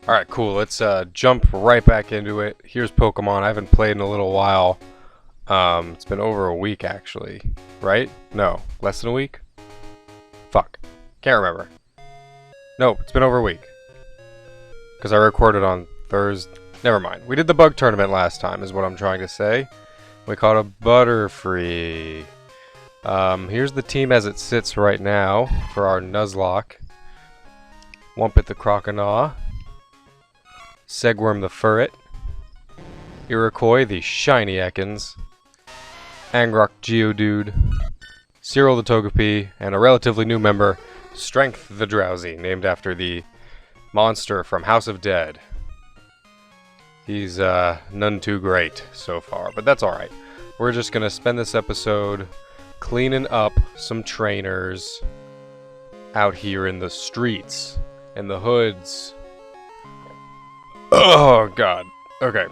Alright, cool. Let's jump right back into it. Here's Pokemon. I haven't played in a little while. It's been over a week, actually. Right? No. Less than a week? Fuck. Can't remember. Nope, it's been over a week. Because I recorded on Thursday. Never mind. We did the bug tournament last time, is what I'm trying to say. We caught a Butterfree. Here's the team as it sits right now for our Nuzlocke. Wumpet the Croconaw. Segworm the Furret, Iroquois the Shiny Ekans, Angrok Geodude, Cyril the Togepi, and a relatively new member, Strength the Drowsy, named after the monster from House of Dead. He's none too great so far, but that's alright. We're just gonna spend this episode cleaning up some trainers out here in the streets, in the hoods. Oh, God. Okay.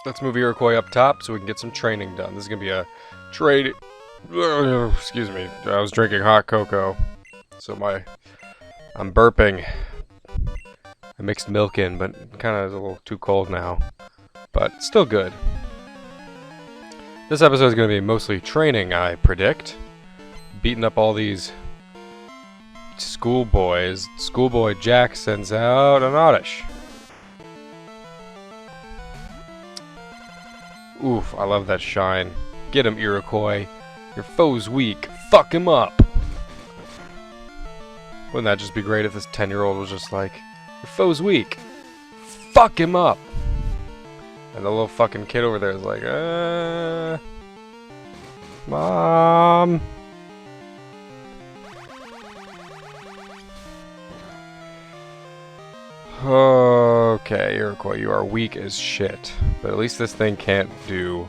Let's move Iroquois up top so we can get some training done. This is going to be a trade... excuse me. I was drinking hot cocoa. So I'm burping. I mixed milk in, but kind of a little too cold now. But still good. This episode is going to be mostly training, I predict. Beating up all these schoolboys. Schoolboy Jack sends out an Oddish. Oof, I love that shine. Get him, Iroquois. Your foe's weak. Fuck him up. Wouldn't that just be great if this 10-year-old was just like, your foe's weak. Fuck him up. And the little fucking kid over there is like, Mom. Okay, Iroquois, you are weak as shit. But at least this thing can't do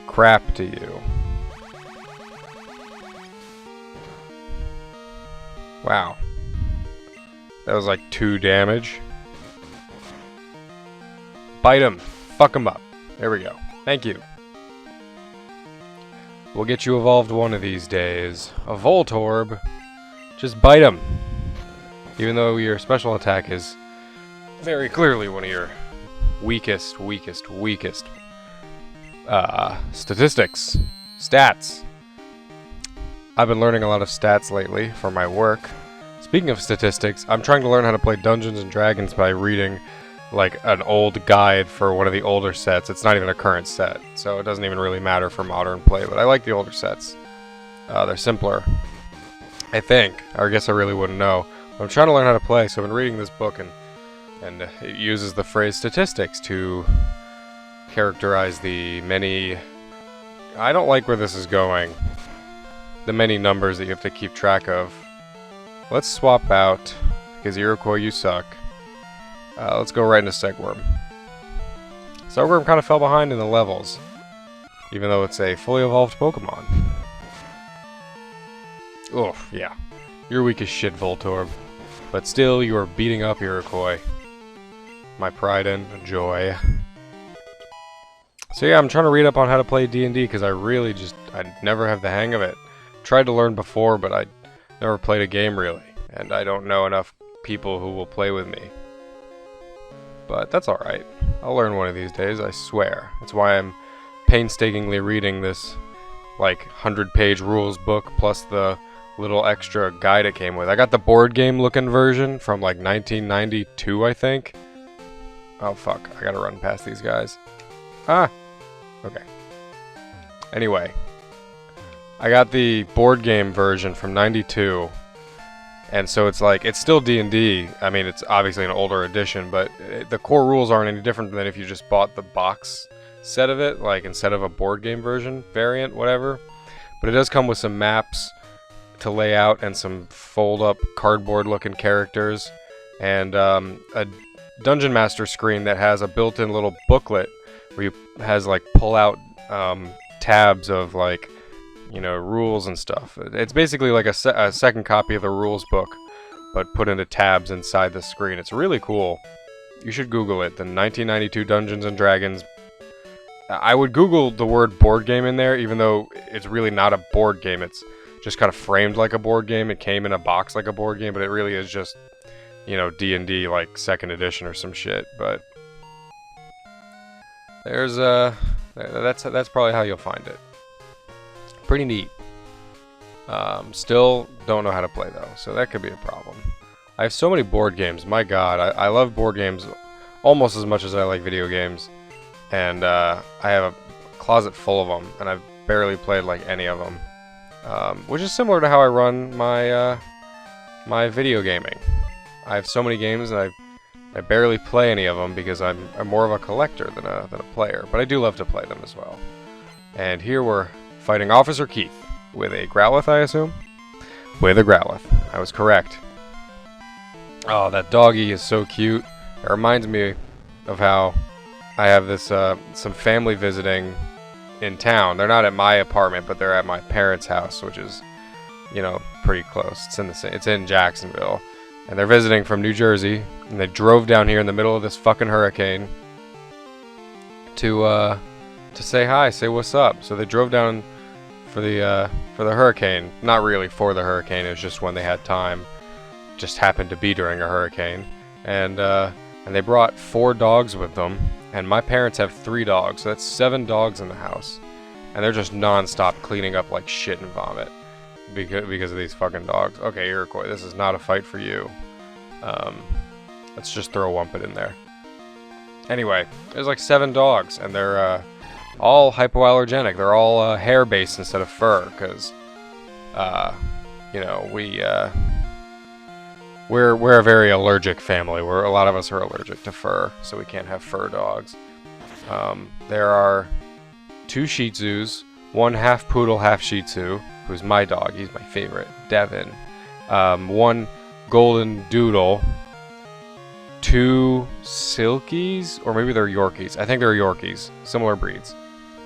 crap to you. Wow. That was like 2 damage. Bite him. Fuck him up. There we go. Thank you. We'll get you evolved one of these days. A Voltorb. Just bite him. Even though your special attack is very clearly one of your weakest statistics. Stats. I've been learning a lot of stats lately for my work. Speaking of statistics, I'm trying to learn how to play Dungeons and Dragons by reading like an old guide for one of the older sets. It's not even a current set, so it doesn't even really matter for modern play, but I like the older sets. They're simpler, I think. Or I guess I really wouldn't know. But I'm trying to learn how to play, so I've been reading this book, and it uses the phrase statistics to characterize the many... I don't like where this is going. The many numbers that you have to keep track of. Let's swap out, because Iroquois, you suck. Let's go right into Segworm. Segworm kind of fell behind in the levels, even though it's a fully evolved Pokemon. Oh, yeah. You're weak as shit, Voltorb. But still, you are beating up Iroquois. My pride and joy. So yeah, I'm trying to read up on how to play D&D because I never have the hang of it. Tried to learn before, but I never played a game really. And I don't know enough people who will play with me. But that's alright. I'll learn one of these days, I swear. That's why I'm painstakingly reading this, like, 100-page rules book plus the little extra guide it came with. I got the board game looking version from like 1992, I think. Oh fuck, I gotta run past these guys. Ah! Okay. Anyway. I got the board game version from 92. And so it's like, it's still D&D. I mean, it's obviously an older edition, but the core rules aren't any different than if you just bought the box set of it, like instead of a board game version, variant, whatever. But it does come with some maps to lay out and some fold-up cardboard-looking characters. And a Dungeon Master screen that has a built-in little booklet where you has like pull-out tabs of like, you know, rules and stuff. It's basically like a second copy of the rules book, but put into tabs inside the screen. It's really cool. You should Google it. The 1992 Dungeons and Dragons. I would Google the word board game in there, even though it's really not a board game. It's just kind of framed like a board game. It came in a box like a board game, but it really is just you know, D&D like 2nd edition or some shit, but there's that's probably how you'll find it. Pretty neat. Still don't know how to play though, so that could be a problem. I have so many board games. My God, I love board games almost as much as I like video games, and I have a closet full of them, and I've barely played like any of them, which is similar to how I run my my video gaming. I have so many games, and I barely play any of them because I'm more of a collector than a player, but I do love to play them as well. And here we're fighting Officer Keith with a Growlithe, I assume? With a Growlithe. I was correct. Oh, that doggy is so cute. It reminds me of how I have this some family visiting in town. They're not at my apartment, but they're at my parents' house, which is, you know, pretty close. It's in Jacksonville, and they're visiting from New Jersey, and they drove down here in the middle of this fucking hurricane to say hi, say what's up. So they drove down for the hurricane. Not really for the hurricane. It was just when they had time. Just happened to be during a hurricane, and they brought 4 dogs with them. And my parents have 3 dogs, so that's 7 dogs in the house, and they're just non-stop cleaning up like shit and vomit because of these fucking dogs. Okay, Iroquois, this is not a fight for you. Let's just throw a Wumpet in there. Anyway, there's like 7 dogs, and they're all hypoallergenic. They're all hair-based instead of fur, because you know, we're a very allergic family. A lot of us are allergic to fur, so we can't have fur dogs. There are 2 Shih Tzus, 1 half poodle, half Shih Tzu, who's my dog. He's my favorite, Devin. 1 golden doodle, 2 silkies, or maybe they're Yorkies. I think they're Yorkies, similar breeds,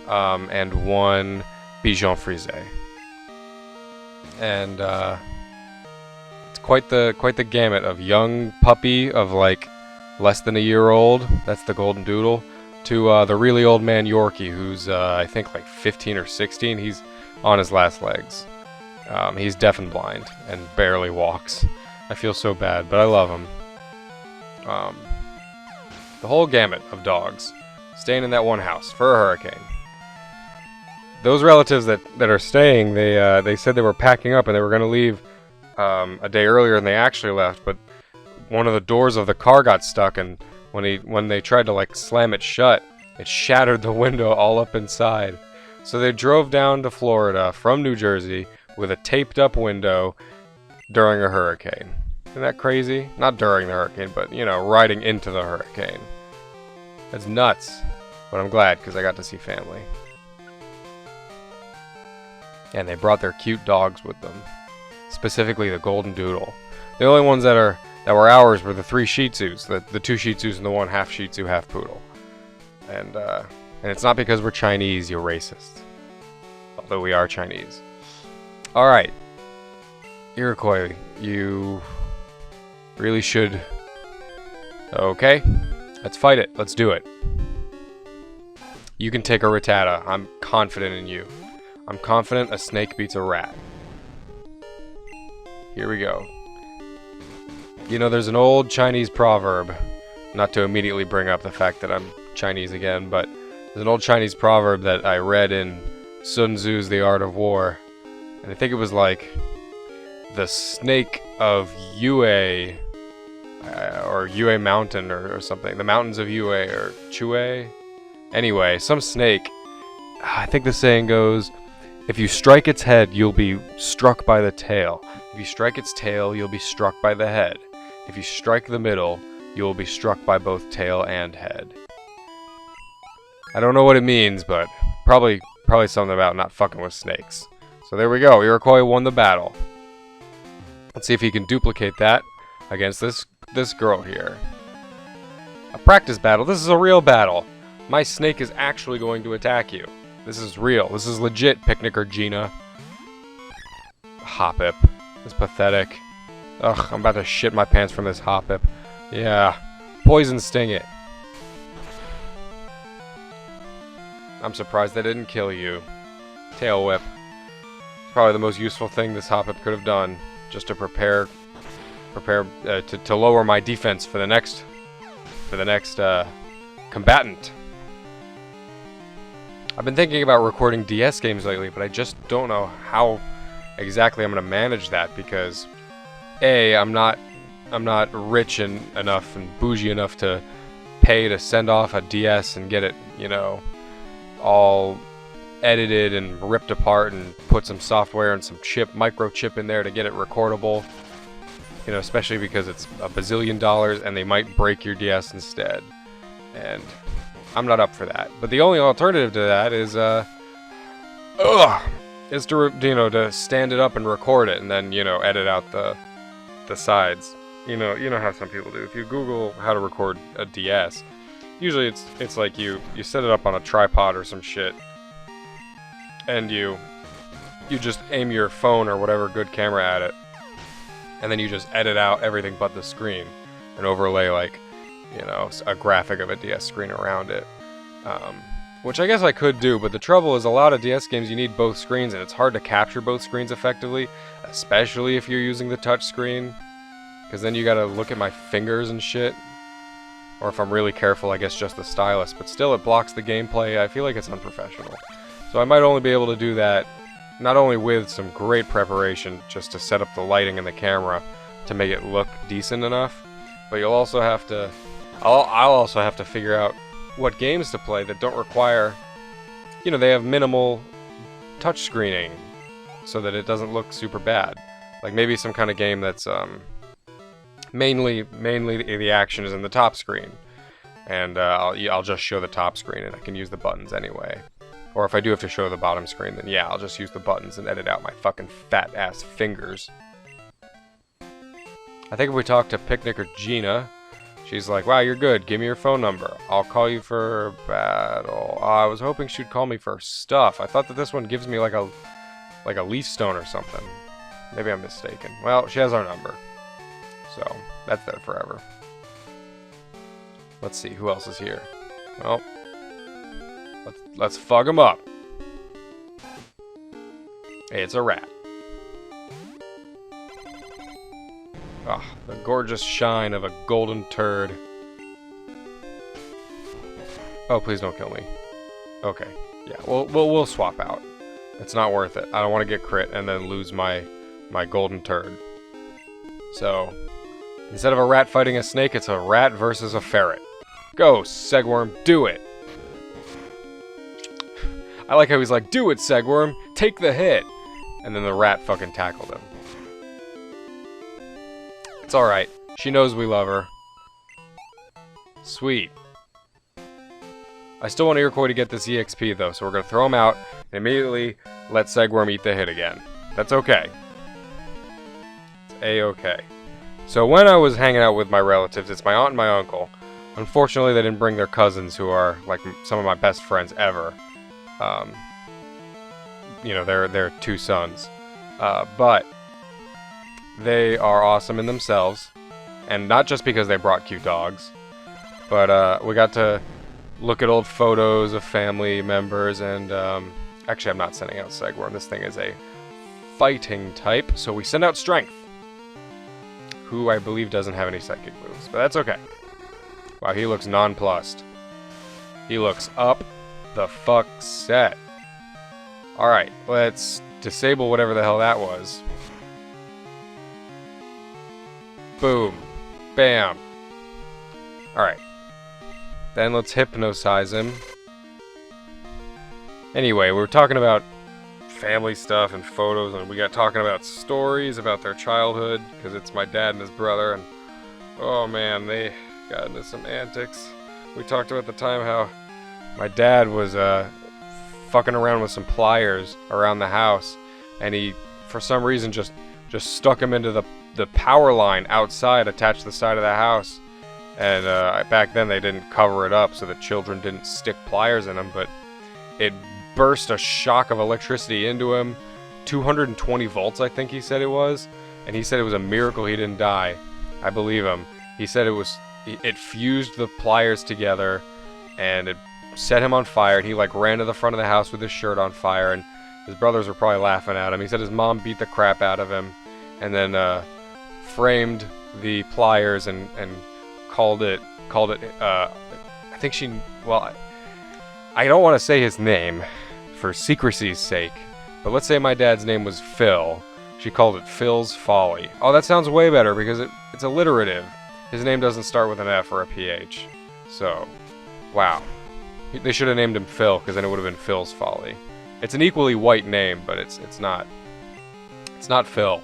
and 1 Bichon Frise. And quite the gamut of young puppy of like less than a year old, that's the golden doodle, to the really old man Yorkie, who's I think like 15 or 16. He's on his last legs. He's deaf and blind and barely walks. I feel so bad, but I love him. The whole gamut of dogs staying in that one house for a hurricane. Those relatives that are staying, they said they were packing up and they were going to leave a day earlier than they actually left, but one of the doors of the car got stuck, and when they tried to like slam it shut, it shattered the window all up inside. So they drove down to Florida from New Jersey with a taped up window during a hurricane. Isn't that crazy? Not during the hurricane, but you know, riding into the hurricane. That's nuts. But I'm glad because I got to see family. And they brought their cute dogs with them. Specifically the golden doodle. The only ones that were ours were the 3 Shih Tzus, the 2 Shih Tzus and the 1 half Shih Tzu, half poodle. And it's not because we're Chinese, you racist. Although we are Chinese. All right, Iroquois, you really should. Okay, let's fight it. Let's do it. You can take a Rattata. I'm confident in you. I'm confident a snake beats a rat. Here we go. You know, there's an old Chinese proverb, not to immediately bring up the fact that I'm Chinese again, but there's an old Chinese proverb that I read in Sun Tzu's The Art of War, and I think it was like, the snake of Yue, or Yue Mountain, or something. The mountains of Yue, or Chue? Anyway, some snake, I think the saying goes, if you strike its head, you'll be struck by the tail. If you strike its tail, you'll be struck by the head. If you strike the middle, you will be struck by both tail and head. I don't know what it means, but probably something about not fucking with snakes. So there we go. Iroquois won the battle. Let's see if he can duplicate that against this girl here. A practice battle. This is a real battle. My snake is actually going to attack you. This is real. This is legit, Picnicker Gina. Hoppip. It's pathetic. Ugh, I'm about to shit my pants from this Hoppip. Yeah. Poison sting it. I'm surprised they didn't kill you. Tail whip. Probably the most useful thing this Hoppip could have done. Just to prepare prepare to lower my defense for the next combatant. I've been thinking about recording DS games lately, but I just don't know how exactly I'm going to manage that, because A, I'm not rich enough and bougie enough to pay to send off a DS and get it, you know, all edited and ripped apart and put some software and some microchip in there to get it recordable. You know, especially because it's a bazillion dollars and they might break your DS instead. And I'm not up for that. But the only alternative to that is to stand it up and record it and then, you know, edit out the sides. You know how some people do. If you Google how to record a DS, usually it's like you set it up on a tripod or some shit, and you just aim your phone or whatever good camera at it, and then you just edit out everything but the screen and overlay, like, you know, a graphic of a DS screen around it. Which I guess I could do, but the trouble is a lot of DS games you need both screens, and it's hard to capture both screens effectively, especially if you're using the touch screen, because then you gotta look at my fingers and shit. Or if I'm really careful, I guess just the stylus, but still it blocks the gameplay. I feel like it's unprofessional. So I might only be able to do that, not only with some great preparation just to set up the lighting and the camera to make it look decent enough, but you'll also have to, I'll also have to figure out what games to play that don't require, you know, they have minimal touch screening so that it doesn't look super bad. Like maybe some kind of game that's mainly the action is in the top screen, and I'll just show the top screen and I can use the buttons anyway. Or if I do have to show the bottom screen, then yeah, I'll just use the buttons and edit out my fucking fat ass fingers. I think if we talk to Picnic or Gina, she's like, wow, you're good, give me your phone number. I'll call you for battle. I was hoping she'd call me for stuff. I thought that this one gives me like a leaf stone or something. Maybe I'm mistaken. Well, she has our number, so that's there forever. Let's see, who else is here? Well, let's fug him up. Hey, it's a rat. Ah, the gorgeous shine of a golden turd. Oh, please don't kill me. Okay, yeah, we'll swap out. It's not worth it. I don't want to get crit and then lose my golden turd. So, instead of a rat fighting a snake, it's a rat versus a ferret. Go, Segworm, do it! I like how he's like, do it, Segworm, take the hit! And then the rat fucking tackled him. It's alright. She knows we love her. Sweet. I still want Iroquois to get this EXP though, so we're gonna throw him out and immediately let Segworm eat the hit again. That's okay. It's A-okay. So when I was hanging out with my relatives, it's my aunt and my uncle. Unfortunately, they didn't bring their cousins, who are like some of my best friends ever. You know, they're two sons. But they are awesome in themselves, and not just because they brought cute dogs, but we got to look at old photos of family members, and actually I'm not sending out Segworm. This thing is a fighting type, so we send out Strength, who I believe doesn't have any psychic moves, but that's okay. Wow, he looks nonplussed. He looks up the fuck set. Alright, let's disable whatever the hell that was. Boom. Bam. Alright. Then let's hypnotize him. Anyway, we were talking about family stuff and photos, and we got talking about stories about their childhood, because it's my dad and his brother, and oh man, they got into some antics. We talked about the time how my dad was fucking around with some pliers around the house, and he, for some reason, just stuck him into the power line outside, attached to the side of the house. And back then they didn't cover it up so the children didn't stick pliers in him, but it burst a shock of electricity into him, 220 volts I think he said it was, and he said it was a miracle he didn't die. I believe him. He said it fused the pliers together and it set him on fire, and he like ran to the front of the house with his shirt on fire, and his brothers were probably laughing at him. He said his mom beat the crap out of him, and then framed the pliers and called it I think she, well, I don't want to say his name for secrecy's sake, but let's say my dad's name was Phil. She called it Phil's Folly. Oh, that sounds way better because it's alliterative. His name doesn't start with an F or a PH. So, wow. They should have named him Phil because then it would have been Phil's Folly. It's an equally white name, but it's not Phil.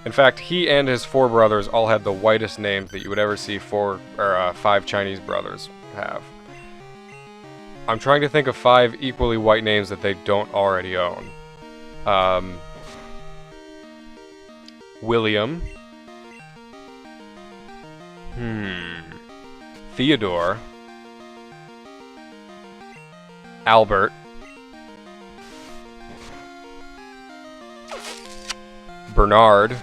In fact, he and his 4 brothers all had the whitest names that you would ever see 5 Chinese brothers have. I'm trying to think of 5 equally white names that they don't already own. William. Theodore. Albert. Bernard.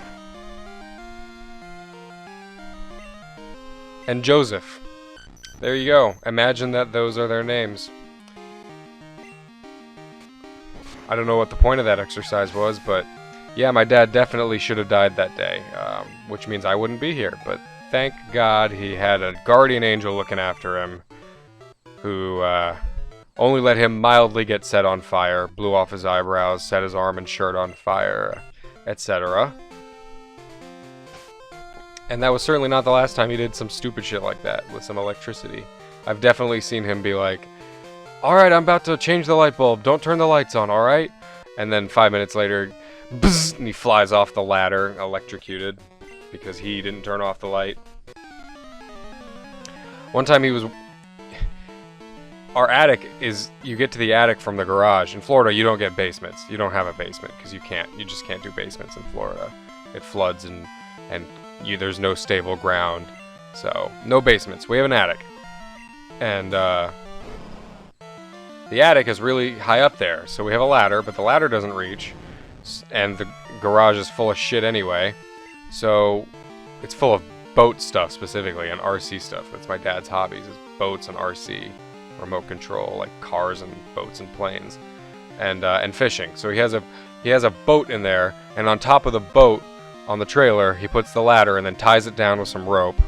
And Joseph. There you go. Imagine that those are their names. I don't know what the point of that exercise was, but yeah, my dad definitely should have died that day, which means I wouldn't be here. But thank God he had a guardian angel looking after him who only let him mildly get set on fire, blew off his eyebrows, set his arm and shirt on fire, etc. And that was certainly not the last time he did some stupid shit like that with some electricity. I've definitely seen him be like, alright, I'm about to change the light bulb, don't turn the lights on, alright? And then 5 minutes later, bzz, and he flies off the ladder, electrocuted, because he didn't turn off the light. One time he was... Our attic is... You get to the attic from the garage. In Florida, you don't get basements. You don't have a basement, because you can't. You just can't do basements in Florida. It floods and there's no stable ground. So, no basements. We have an attic. And, the attic is really high up there, so we have a ladder, but the ladder doesn't reach, and the garage is full of shit anyway, so it's full of boat stuff specifically, and RC stuff. That's my dad's hobbies, is boats and RC, remote control, like cars and boats and planes, and fishing. So he has a boat in there, and on top of the boat, on the trailer, he puts the ladder and then ties it down with some rope,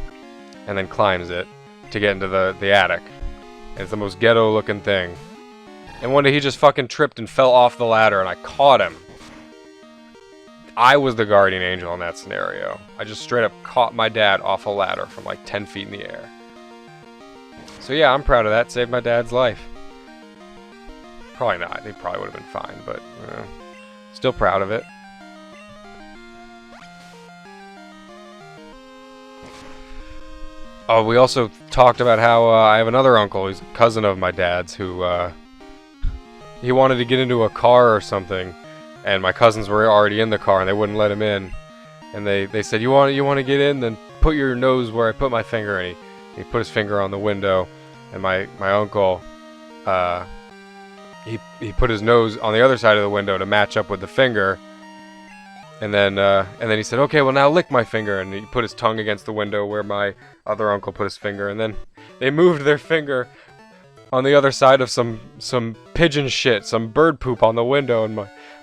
and then climbs it to get into the attic. And it's the most ghetto looking thing. And one day he just fucking tripped and fell off the ladder, and I caught him. I was the guardian angel in that scenario. I just straight up caught my dad off a ladder from like 10 feet in the air. So yeah, I'm proud of that. Saved my dad's life. Probably not. He probably would have been fine, but still proud of it. Oh, we also talked about how I have another uncle. He's a cousin of my dad's who... he wanted to get into a car or something, and my cousins were already in the car, and they wouldn't let him in. And they said, "You want to get in? Then put your nose where I put my finger." And he put his finger on the window, and my uncle, he put his nose on the other side of the window to match up with the finger. And then he said, "Okay, well now lick my finger." And he put his tongue against the window where my other uncle put his finger, and then they moved their finger on the other side of some pigeon shit, some bird poop on the window, and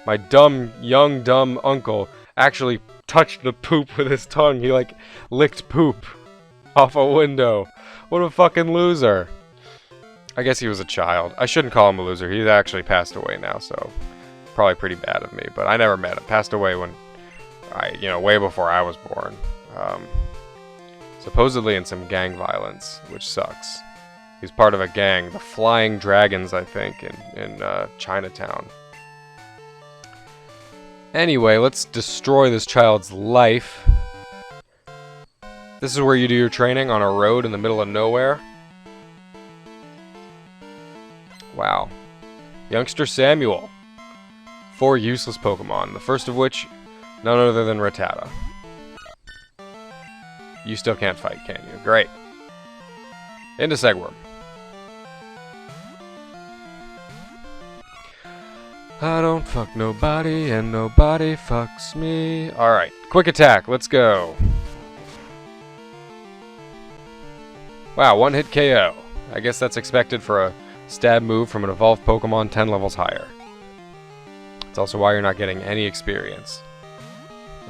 my young dumb uncle actually touched the poop with his tongue. He like licked poop off a window. What a fucking loser. I guess he was a child. I shouldn't call him a loser. He's actually passed away now, so probably pretty bad of me, but I never met him. Passed away when way before I was born. Supposedly in some gang violence, which sucks. He's part of a gang, the Flying Dragons, I think, in Chinatown. Anyway, let's destroy this child's life. This is where you do your training on a road in the middle of nowhere. Wow. Youngster Samuel. 4 useless Pokemon, the first of which, none other than Rattata. You still can't fight, can you? Great. Into Segworm. I don't fuck nobody, and nobody fucks me. Alright, quick attack, let's go. Wow, 1-hit KO. I guess that's expected for a stab move from an evolved Pokemon 10 levels higher. It's also why you're not getting any experience.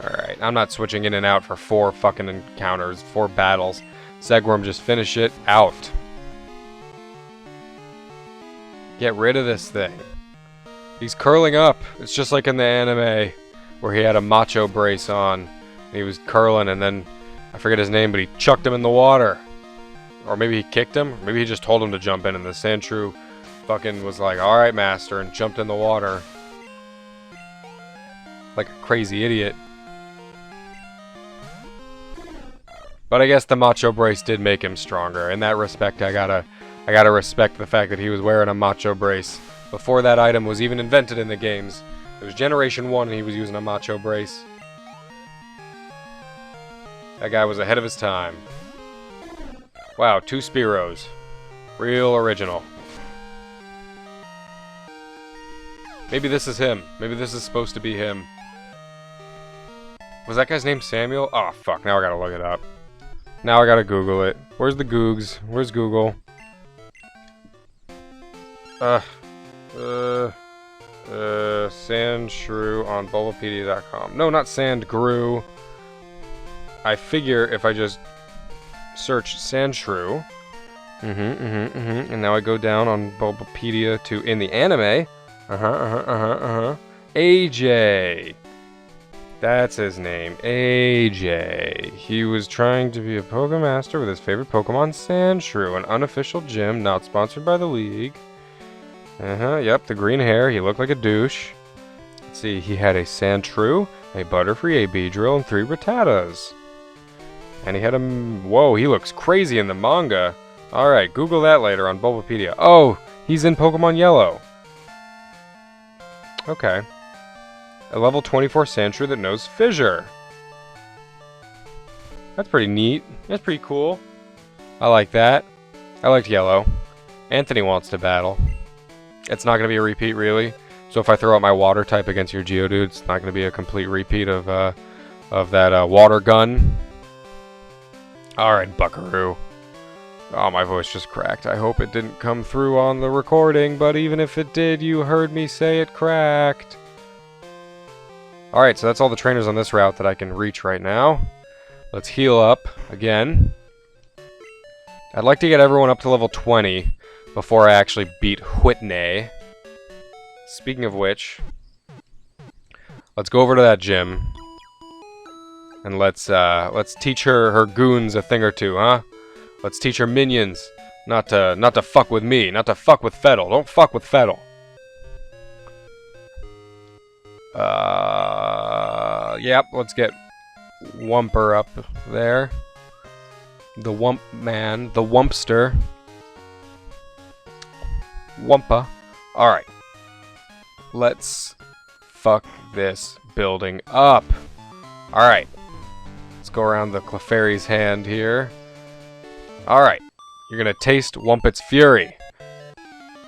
Alright, I'm not switching in and out for 4 fucking encounters, 4 battles. Segworm, just finish it out. Get rid of this thing. He's curling up. It's just like in the anime where he had a macho brace on. And he was curling and then, I forget his name, but he chucked him in the water. Or maybe he kicked him. Or maybe he just told him to jump in and the Sandshrew fucking was like, alright master, and jumped in the water. Like a crazy idiot. But I guess the macho brace did make him stronger. In that respect, I gotta respect the fact that he was wearing a macho brace before that item was even invented in the games. It was Generation 1 and he was using a macho brace. That guy was ahead of his time. Wow, 2 Spearows. Real original. Maybe this is him. Maybe this is supposed to be him. Was that guy's name Samuel? Oh, fuck. Now I gotta look it up. Now I gotta Google it. Where's the Googs? Where's Google? Sandshrew on Bulbapedia.com. No, not Sandgrew. I figure if I just search Sandshrew, and now I go down on Bulbapedia to in the anime, AJ. That's his name, AJ. He was trying to be a Pokemaster with his favorite Pokemon, Sandshrew, an unofficial gym, not sponsored by the league. Yep, the green hair, he looked like a douche. Let's see, he had a Sandshrew, a Butterfree, a Beedrill, and 3 Rattatas. And he had a... Whoa, he looks crazy in the manga. Alright, Google that later on Bulbapedia. Oh, he's in Pokemon Yellow. Okay. A level 24 Sandshrew that knows Fissure. That's pretty neat. That's pretty cool. I like that. I liked Yellow. Anthony wants to battle. It's not going to be a repeat, really. So if I throw out my water type against your Geodude, it's not going to be a complete repeat of that water gun. Alright, Buckaroo. Oh, my voice just cracked. I hope it didn't come through on the recording, but even if it did, you heard me say it cracked. Alright, so that's all the trainers on this route that I can reach right now. Let's heal up again. I'd like to get everyone up to level 20 before I actually beat Whitney. Speaking of which, let's go over to that gym. And let's teach her goons a thing or two, huh? Let's teach her minions not to fuck with me, not to fuck with Fettle. Don't fuck with Fettle. Yep, let's get Wumper up there. The Wump Man, the Wumpster. Wumpa. Alright. Let's fuck this building up. Alright. Let's go around the Clefairy's hand here. Alright. You're gonna taste Wumpet's fury.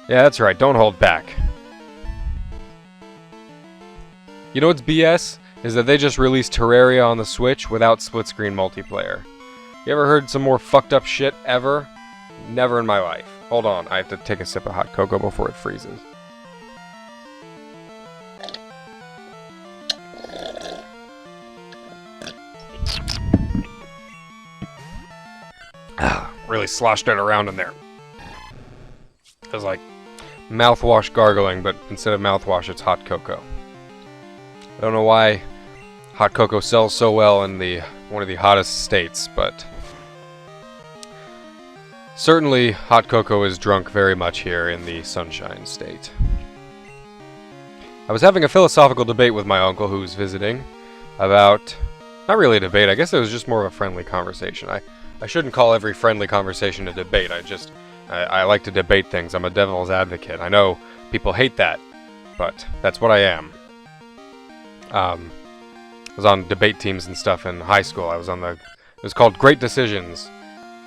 Yeah, that's right. Don't hold back. You know what's BS? Is that they just released Terraria on the Switch without split-screen multiplayer. You ever heard some more fucked up shit ever? Never in my life. Hold on, I have to take a sip of hot cocoa before it freezes. Really sloshed it around in there. It was like mouthwash gargling, but instead of mouthwash, it's hot cocoa. I don't know why hot cocoa sells so well in one of the hottest states, but certainly hot cocoa is drunk very much here in the Sunshine State. I was having a philosophical debate with my uncle who was visiting about, not really a debate, I guess it was just more of a friendly conversation. I shouldn't call every friendly conversation a debate. I like to debate things. I'm a devil's advocate. I know people hate that, but that's what I am. I was on debate teams and stuff in high school. It was called Great Decisions,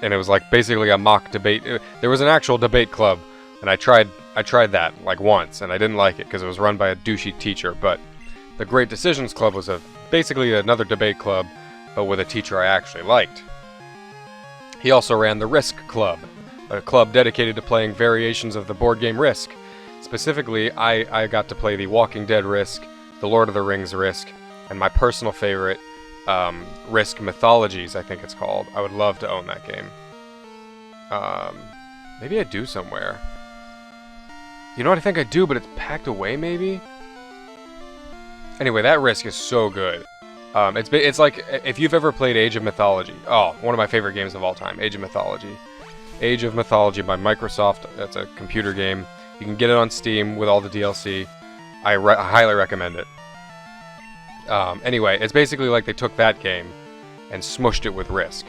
and it was like basically a mock debate. There was an actual debate club, and I tried that like once, and I didn't like it because it was run by a douchey teacher. But the Great Decisions Club was basically another debate club, but with a teacher I actually liked. He also ran the Risk Club, a club dedicated to playing variations of the board game Risk. Specifically, I got to play the Walking Dead Risk, the Lord of the Rings Risk, And my personal favorite, Risk Mythologies, I think it's called. I would love to own that game. Maybe I do somewhere. You know what, I think I do, but it's packed away, maybe? Anyway, that Risk is so good. It's like, if you've ever played Age of Mythology. Oh, one of my favorite games of all time, Age of Mythology. Age of Mythology by Microsoft. That's a computer game. You can get it on Steam with all the DLC. I highly recommend it. Anyway, it's basically like they took that game and smushed it with Risk.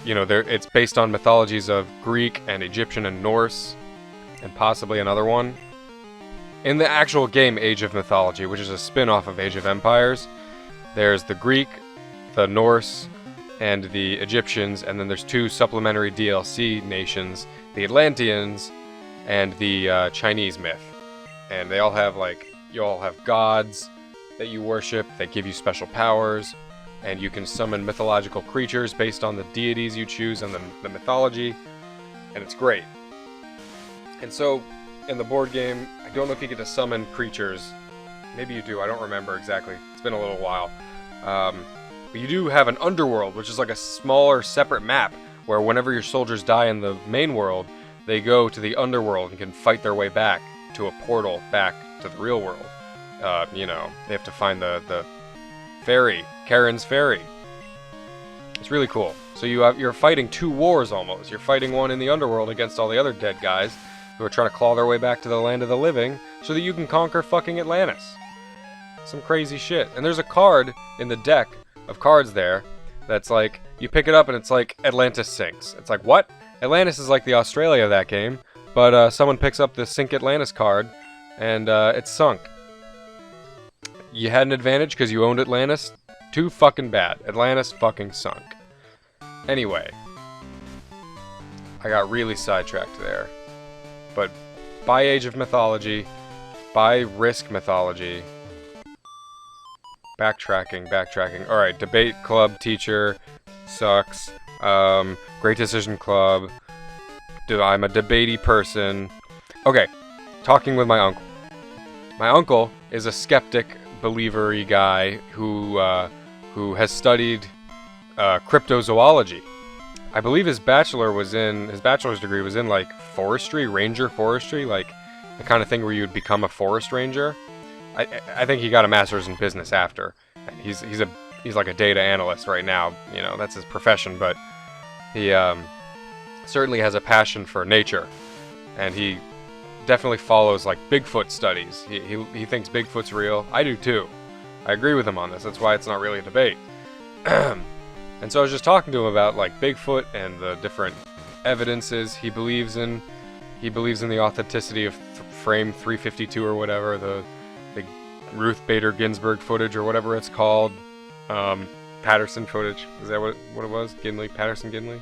You know, it's based on mythologies of Greek and Egyptian and Norse, and possibly another one. In the actual game Age of Mythology, which is a spin-off of Age of Empires, there's the Greek, the Norse, and the Egyptians, and then there's 2 supplementary DLC nations, the Atlanteans and the Chinese myth. And they all have, like, you all have gods that you worship that give you special powers, and you can summon mythological creatures based on the deities you choose and the mythology, and it's great. And so, in the board game, I don't know if you get to summon creatures. Maybe you do, I don't remember exactly. It's been a little while. But you do have an underworld, which is like a smaller, separate map, where whenever your soldiers die in the main world, they go to the underworld and can fight their way back to a portal back to the real world. You know, they have to find the ferry, Karen's ferry. It's really cool. So you're fighting 2 wars almost. You're fighting one in the underworld against all the other dead guys who are trying to claw their way back to the land of the living so that you can conquer fucking Atlantis. Some crazy shit. And there's a card in the deck of cards there that's like, you pick it up and it's like, Atlantis sinks. It's like, what? Atlantis is like the Australia of that game, but someone picks up the Sink Atlantis card and it's sunk. You had an advantage because you owned Atlantis? Too fucking bad. Atlantis fucking sunk. Anyway. I got really sidetracked there. But buy Age of Mythology. Buy Risk Mythology. Backtracking. Alright, Debate Club Teacher. Sucks. Great Decision Club. I'm a debatey person. Okay. Talking with my uncle. My uncle is a skeptic, believer-y guy who has studied cryptozoology. I believe his bachelor's degree was in like forestry, ranger forestry, like the kind of thing where you'd become a forest ranger. I think he got a master's in business after. He's like a data analyst right now. You know, that's his profession, but he certainly has a passion for nature, and he definitely follows like Bigfoot studies. He thinks Bigfoot's real. I do too. I agree with him on this. That's why it's not really a debate. And so I was just talking to him about like Bigfoot and the different evidences he believes in. He believes in the authenticity of frame 352 or whatever, the Ruth Bader Ginsburg footage or whatever it's called. Patterson footage. Is that what it was? Patterson-Gindley?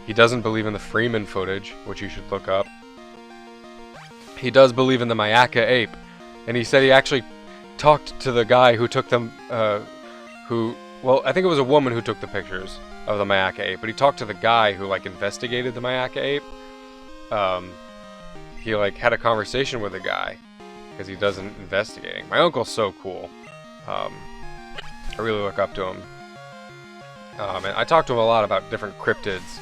He doesn't believe in the Freeman footage, which you should look up. He does believe in the Mayaka ape, and he said he actually talked to the guy who took them, well, I think it was a woman who took the pictures of the Mayaka ape, but he talked to the guy who, like, investigated the Mayaka ape. He, like, had a conversation with the guy, because he does investigating. My uncle's so cool. I really look up to him. And I talked to him a lot about different cryptids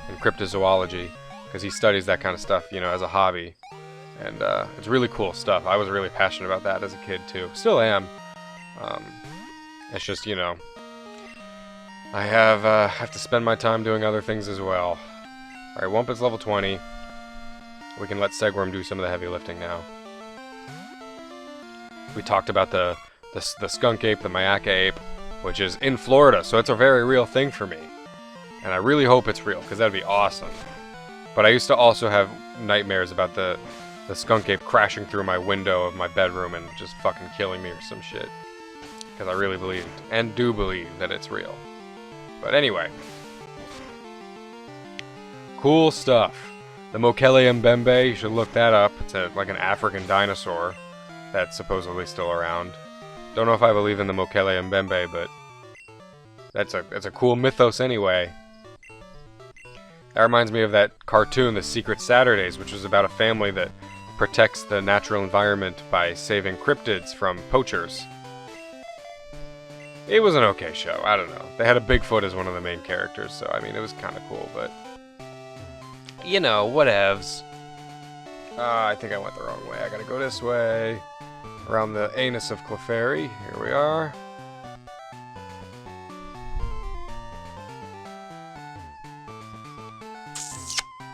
and cryptozoology, because he studies that kind of stuff, you know, as a hobby. And it's really cool stuff. I was really passionate about that as a kid, too. Still am. It's just, you know, I have to spend my time doing other things as well. Alright, Wumpet's level 20. We can let Segworm do some of the heavy lifting now. We talked about the skunk ape, the Mayaka ape, which is in Florida, so it's a very real thing for me. And I really hope it's real, because that'd be awesome. But I used to also have nightmares about the skunk ape crashing through my window of my bedroom and just fucking killing me or some shit. Because I really believed, and do believe, that it's real. But anyway. Cool stuff. The Mokele Mbembe, you should look that up. It's like an African dinosaur that's supposedly still around. Don't know if I believe in the Mokele Mbembe, but that's a cool mythos anyway. That reminds me of that cartoon, The Secret Saturdays, which was about a family that protects the natural environment by saving cryptids from poachers. It was an okay show. I don't know. They had a Bigfoot as one of the main characters, so I mean, it was kind of cool, but you know, whatevs. I think I went the wrong way. I gotta go this way. Around the anus of Clefairy. Here we are.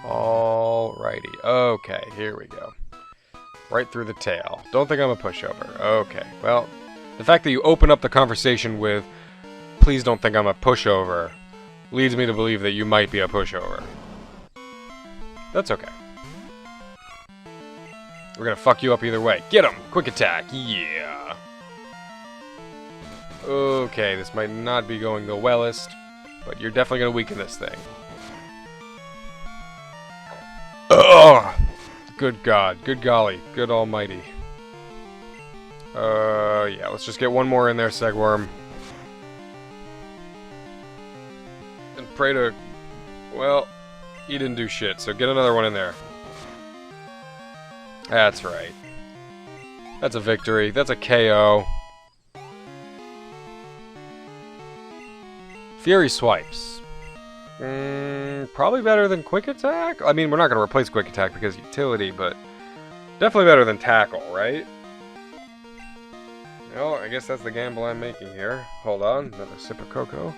Alrighty. Okay, here we go. Right through the tail. Don't think I'm a pushover. Okay, well, the fact that you open up the conversation with, please don't think I'm a pushover, leads me to believe that you might be a pushover. That's okay. We're gonna fuck you up either way. Get him! Quick attack! Yeah! Okay, this might not be going the wellest, but you're definitely gonna weaken this thing. Ugh! Good God. Good golly. Good almighty. Yeah, let's just get one more in there, Segworm. And pray to... Well, he didn't do shit, so get another one in there. That's right. That's a victory. That's a KO. Fury Swipes. Probably better than Quick Attack? I mean, we're not going to replace Quick Attack because utility, but definitely better than Tackle, right? Well, I guess that's the gamble I'm making here. Hold on, another sip of cocoa.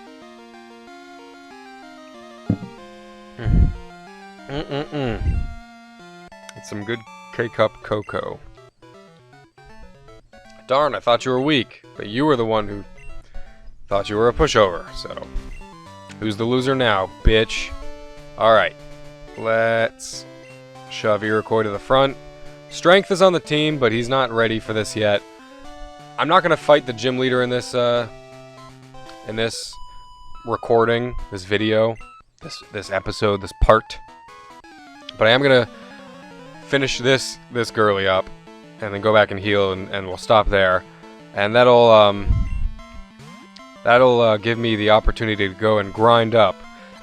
It's some good K-Cup cocoa. Darn, I thought you were weak, but you were the one who thought you were a pushover, so... Who's the loser now, bitch? Alright, let's shove Iroquois to the front. Strength is on the team, but he's not ready for this yet. I'm not going to fight the gym leader in this recording, this video, this episode, this part. But I am going to finish this girly up, and then go back and heal, and we'll stop there. And that'll give me the opportunity to go and grind up.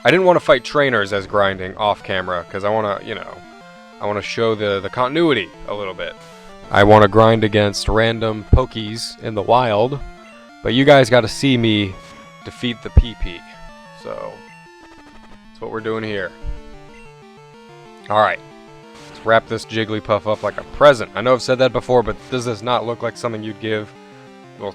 I didn't want to fight trainers as grinding off camera, because I want to, you know, I want to show the continuity a little bit. I want to grind against random pokies in the wild, but you guys got to see me defeat the PP. So, that's what we're doing here. Alright, let's wrap this Jigglypuff up like a present. I know I've said that before, but does this not look like something you'd give? Well,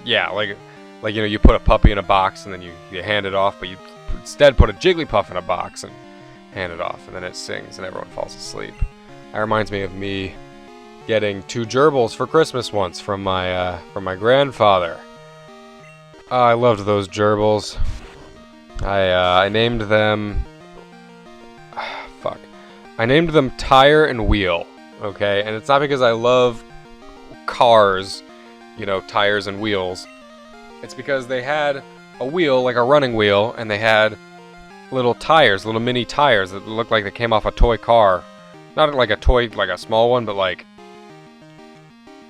yeah, like you know, you put a puppy in a box and then you hand it off, but you instead put a Jigglypuff in a box and hand it off, and then it sings and everyone falls asleep. That reminds me of me getting 2 gerbils for Christmas once from my grandfather. Oh, I loved those gerbils. I named them... fuck. I named them Tire and Wheel, okay? And it's not because I love cars, you know, tires and wheels. It's because they had a wheel, like a running wheel, and they had little tires, little mini tires that looked like they came off a toy car. Not like a toy, like a small one, but like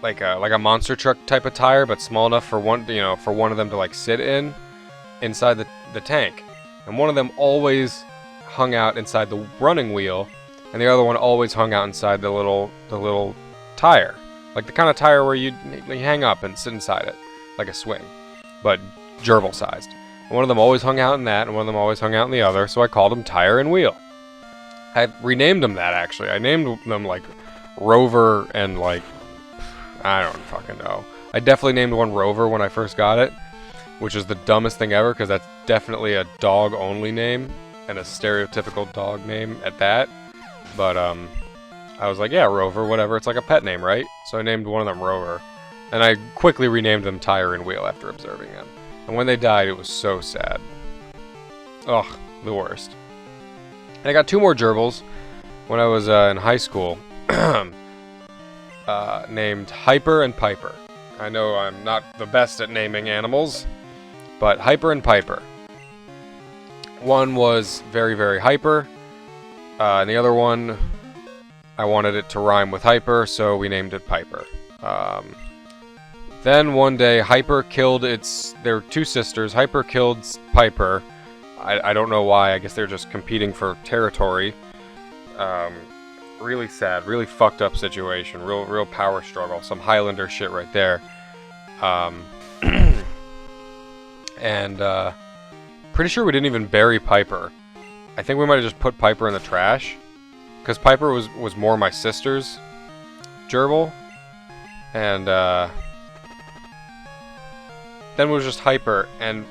a monster truck type of tire, but small enough for one, you know, for one of them to like sit inside the tank. And one of them always hung out inside the running wheel, and the other one always hung out inside the little tire, like the kind of tire where you hang up and sit inside it, like a swing, but gerbil sized. And one of them always hung out in that, and one of them always hung out in the other, so I called them Tire and Wheel. I renamed them that, actually. I named them like Rover and like, I don't fucking know. I definitely named one Rover when I first got it, which is the dumbest thing ever, because that's definitely a dog only name and a stereotypical dog name at that. But I was like, yeah, Rover, whatever, it's like a pet name, right? So I named one of them Rover, and I quickly renamed them Tire and Wheel after observing them. And when they died, it was so sad. Ugh, the worst. And I got 2 more gerbils when I was in high school, named Hyper and Piper. I know I'm not the best at naming animals, but Hyper and Piper. One was very, very hyper, and the other one, I wanted it to rhyme with hyper, so we named it Piper. Then one day, Hyper killed there were 2 sisters. Hyper killed Piper. I don't know why. I guess they're just competing for territory. really sad, really fucked up situation, real power struggle, some Highlander shit right there. And pretty sure we didn't even bury Piper. I think we might have just put Piper in the trash, because Piper was more my sister's gerbil, and then it was just Hyper. And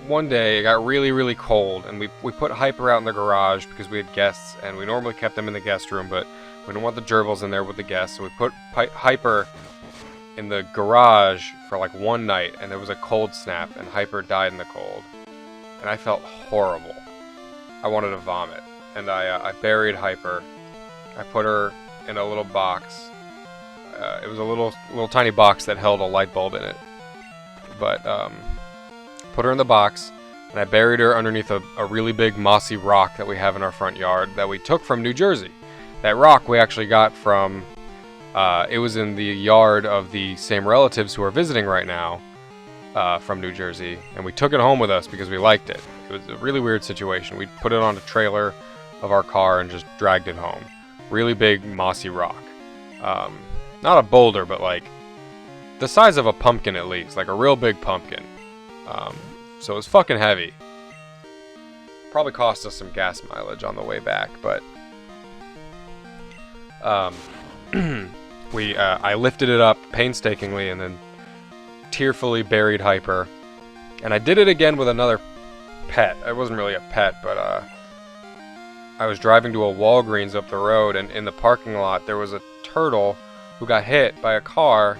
one day it got really cold, and we put Hyper out in the garage because we had guests, and we normally kept them in the guest room, but we didn't want the gerbils in there with the guests, so we put Hyper in the garage for like one night, and there was a cold snap, and Hyper died in the cold, and I felt horrible. I wanted to vomit, and I buried Hyper. I put her in a little box. It was a little tiny box that held a light bulb in it, but put her in the box, and I buried her underneath a really big mossy rock that we have in our front yard that we took from New Jersey. That rock we actually got from, it was in the yard of the same relatives who are visiting right now from New Jersey, and we took it home with us because we liked it. It was a really weird situation. We put it on a trailer of our car and just dragged it home. Really big mossy rock. Not a boulder, but like the size of a pumpkin at least, like a real big pumpkin. So it was fucking heavy. Probably cost us some gas mileage on the way back, but I lifted it up painstakingly and then tearfully buried Hyper. And I did it again with another pet. It wasn't really a pet, but I was driving to a Walgreens up the road, and in the parking lot there was a turtle who got hit by a car,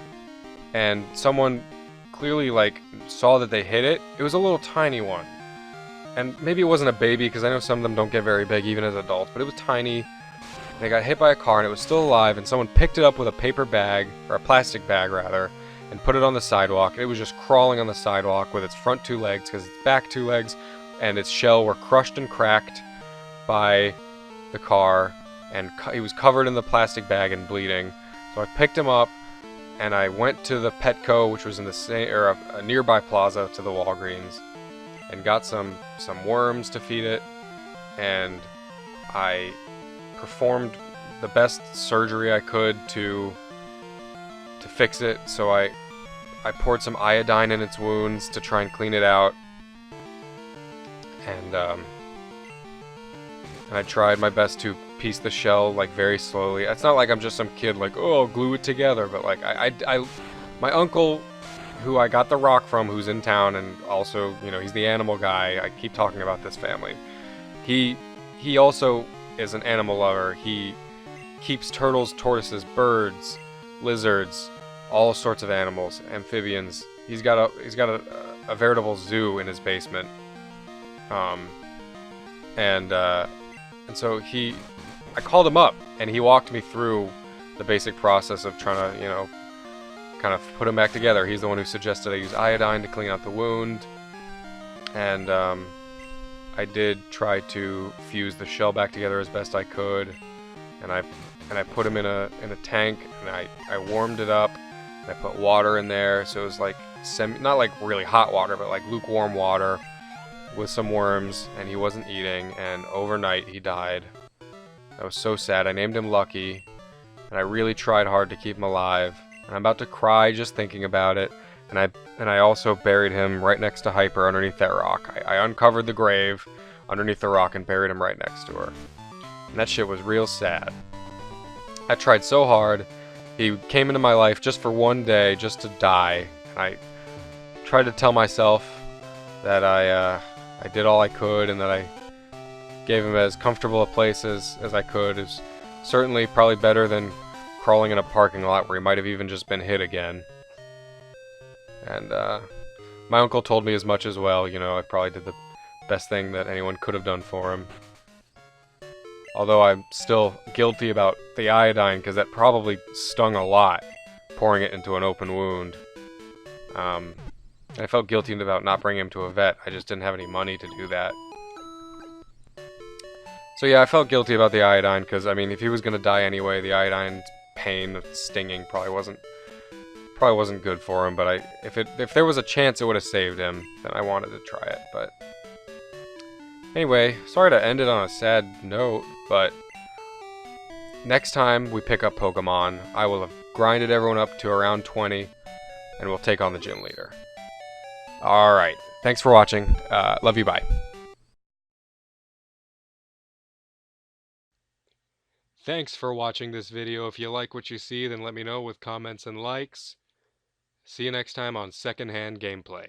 and someone clearly like saw that they hit it. It was a little tiny one, and maybe it wasn't a baby because I know some of them don't get very big even as adults, but it was tiny. And it got hit by a car, and it was still alive, and someone picked it up with a paper bag, or a plastic bag rather, and put it on the sidewalk. It was just crawling on the sidewalk with its front two legs, because its back two legs and its shell were crushed and cracked by the car, and he was covered in the plastic bag and bleeding. So I picked him up, and I went to the Petco, which was in the same, or a nearby plaza to the Walgreens, and got some worms to feed it, and I performed the best surgery I could to fix it. So I poured some iodine in its wounds to try and clean it out, and I tried my best to piece the shell like very slowly. It's not like I'm just some kid like, oh, I'll glue it together, but like my uncle, who I got the rock from, who's in town, and also, you know, he's the animal guy. I keep talking about this family. He also is an animal lover. He keeps turtles, tortoises, birds, lizards, all sorts of animals, amphibians. He's got a veritable zoo in his basement. And so I called him up, and he walked me through the basic process of trying to, you know, kind of put him back together. He's the one who suggested I use iodine to clean out the wound, and I did try to fuse the shell back together as best I could, and I put him in a tank, and I warmed it up, and I put water in there, so it was like not like really hot water, but like lukewarm water with some worms, and he wasn't eating, and overnight he died. I was so sad. I named him Lucky, and I really tried hard to keep him alive, and I'm about to cry just thinking about it. And I also buried him right next to Hyper underneath that rock. I uncovered the grave underneath the rock and buried him right next to her. And that shit was real sad. I tried so hard. He came into my life just for one day, just to die. And I tried to tell myself that I did all I could, and that I gave him as comfortable a place as I could. It's certainly probably better than crawling in a parking lot where he might have even just been hit again. And my uncle told me as much as well. You know, I probably did the best thing that anyone could have done for him. Although I'm still guilty about the iodine, because that probably stung a lot, pouring it into an open wound. I felt guilty about not bringing him to a vet. I just didn't have any money to do that. So yeah, I felt guilty about the iodine, because, I mean, if he was going to die anyway, the iodine pain, the stinging, probably wasn't good for him. But if there was a chance it would have saved him, then I wanted to try it. But anyway, sorry to end it on a sad note, but Next time we pick up Pokemon, I will have grinded everyone up to around 20, and we'll take on the gym leader. Alright, thanks for watching. Love you, bye. Thanks for watching this video. If you like what you see, then let me know with comments and likes. See you next time on Secondhand Gameplay.